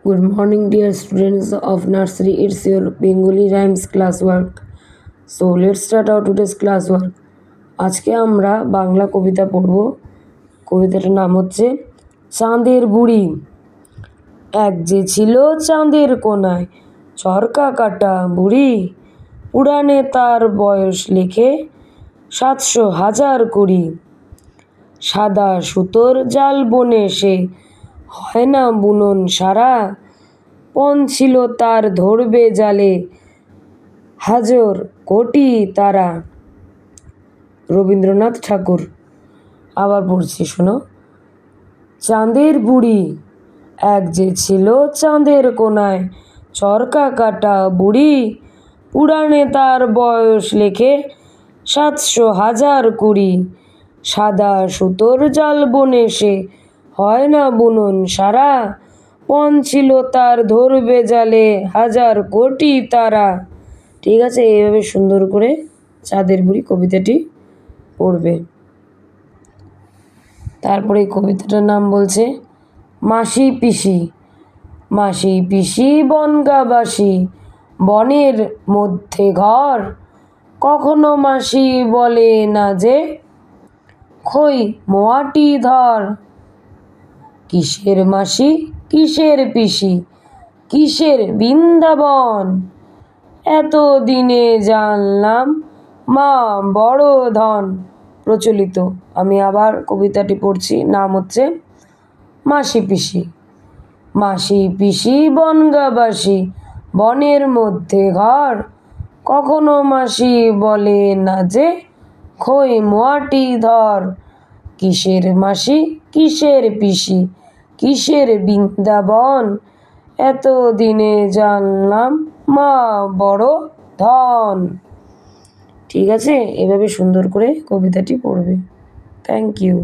Good morning, dear students of nursery. It's your Bengali rhymes classwork. So let's start our today's classwork. আজকে আমরা বাংলা কবিতা পড়ব। কবিতাটার নাম হচ্ছে চাঁদের বুড়ি। এক যে ছিল চাঁদের কোনায় চরকা কাটা বুড়ি, পুরাণে তার বয়স লিখে 700,000 কুড়ি। সাদা সুতোর জাল বনে সে হয় না বুনন সারা, পণ ছিল তার ধরবে জালে হাজার কোটি তারা। রবীন্দ্রনাথ ঠাকুর। আবার পড়ছি, শোনো। চাঁদের বুড়ি, এক যে ছিল চাঁদের কোনায় চরকা কাটা বুড়ি, পুরাণে তার বয়স লেখে 700,000 কুড়ি। সাদা সুতোর জাল বনে সে হয় না বুনন সারা, পণ ছিল তার ধরবে জালে হাজার কোটি তারা। ঠিক আছে, এইভাবে সুন্দর করে চাঁদের বুড়ি কবিতাটি পড়বে। তারপরে এই কবিতাটার নাম বলছে মাসি পিসি। মাসি পিসি বনগাবাসী, বনের মধ্যে ঘর, কখনো মাসি বলে না যে খই মোয়াটি ধর। কিসের মাসি কিসের পিসি কিসের বৃন্দাবন, এত দিনে জানলাম মা বড় ধন। প্রচলিত। আমি আবার কবিতাটি পড়ছি, নাম হচ্ছে মাসি পিসি। মাসি পিসি বনগাবাসী, বনের মধ্যে ঘর, কখনো মাসি বলে না যে খই মোয়াটি ধর। কিসের মাসি কিসের পিসি কিসের বৃন্দাবন, এত দিনে জানলাম মা বড় ধন। ঠিক আছে, এভাবে সুন্দর করে কবিতাটি পড়বে। Thank you.